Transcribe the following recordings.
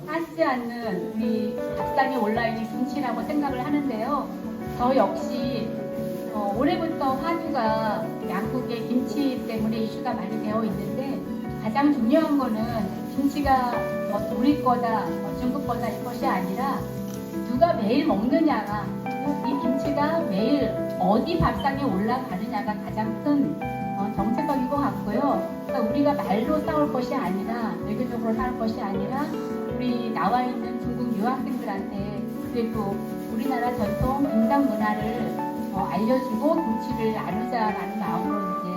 하지 않는 우리 밥상에 올라있는 김치라고 생각을 하는데요. 저 역시 올해부터 한우가 양국의 김치 때문에 이슈가 많이 되어 있는데, 가장 중요한 거는 김치가 우리 거다, 중국 거다 이것이 아니라 누가 매일 먹느냐가, 이 김치가 매일 어디 밥상에 올라가느냐가 가장 큰 정체성인 것 같고요. 그러니까 우리가 말로 싸울 것이 아니라, 외교적으로 싸울 것이 아니라 우리 나와 있는 중국 유학생들한테 그래도 우리나라 전통 김장 문화를 알려주고 김치를 나누자라는 마음으로 이제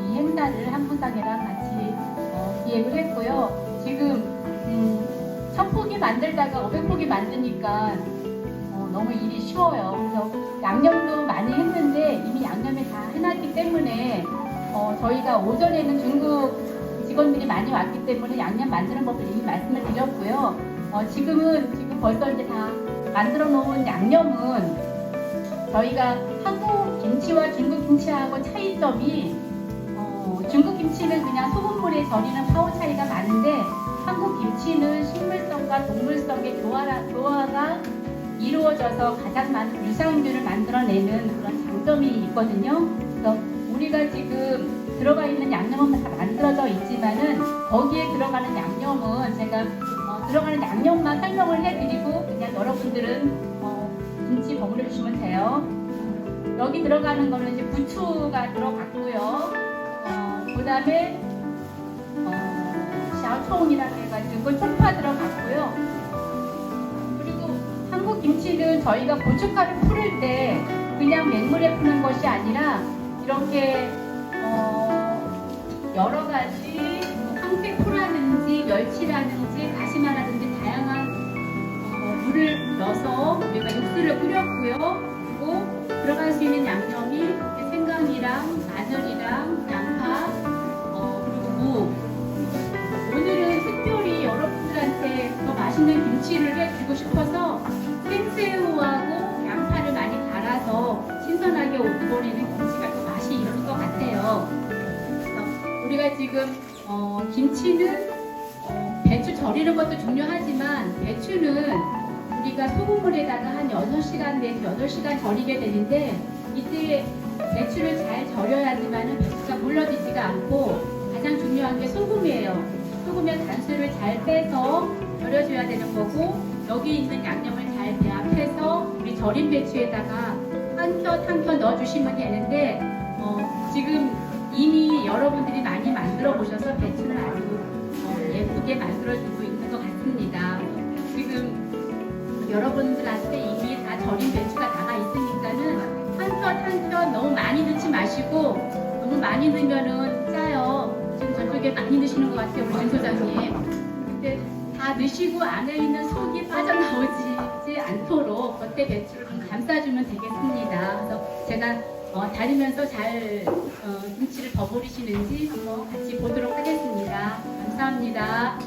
이 행사를 한분상회랑 같이 기획을 했고요. 지금 1000포기 만들다가 500포기 만드니까 너무 일이 쉬워요. 그래서 양념도 많이 했는데 이미 양념이 다 해놨기 때문에 저희가 오전에는 중국 직원들이 많이 왔기 때문에 양념 만드는 법을 이미 말씀을 드렸고요. 지금 벌써 이제 다 만들어 놓은 양념은 저희가 한국 김치와 중국 김치하고 차이점이, 중국 김치는 그냥 소금물에 절이는 파워 차이가 많은데, 한국 김치는 식물성과 동물성의 조화가 이루어져서 가장 많은 유산균을 만들어내는 그런 장점이 있거든요. 그래서 우리가 지금 들어가 있는 양념은 다 만들어져 있지만은 거기에 들어가는 양념은 제가 들어가는 양념만 설명을 해드리고 그냥 여러분들은 김치 버무려 주시면 돼요. 여기 들어가는 거는 이제 부추가 들어갔고요. 그 다음에 샤오총이라고 해가지고 쪽파 들어갔고요. 그리고 한국 김치는 저희가 고춧가루 풀을 때 그냥 맹물에 푸는 것이 아니라 이렇게 여러 가지 황태포라든지 멸치라든지 다시마라든지 다양한 물을 넣어서 우리가 육수를 끓였고요. 그리고 들어갈 수 있는 양념이 생강이랑 마늘이랑 양파, 그리고 무. 오늘은 특별히 여러분들한테 더 맛있는 김치를 해주고 싶어서 생새우하고 양파를 많이 갈아서 신선하게 오버리는 김치가 더 맛이 있을 것 같아요. 그래서 우리가 지금 김치는 배추 절이는 것도 중요하지만, 배추는 우리가 소금물에다가 한 6시간 내지 8시간 절이게 되는데, 이때 배추를 잘 절여야지만 배추가 물러지지가 않고, 가장 중요한 게 소금이에요. 소금의 단수를 잘 빼서 절여줘야 되는 거고, 여기 있는 양념을 잘 배합해서 우리 절인 배추에다가 한 켠 넣어주시면 되는데, 지금 이미 여러분들이 많이 만들어 보셔서 배추를 아주 예쁘게 만들어주고 있는 것 같습니다. 지금 여러분들한테 이미 다 절인 배추가 나가 있으니까는 한 켠 너무 많이 넣지 마시고, 너무 많이 넣으면은 짜요. 지금 저쪽에 많이 넣으시는 것 같아요, 우리 진 소장님. 근데 다 넣으시고 안에 있는 속이 빠져나오지 않도록 겉에 배추를 좀 감싸주면 되겠습니다. 그래서 제가 다리면서 잘 김치를 버무리시는지 한번 같이 보도록 하겠습니다. 감사합니다.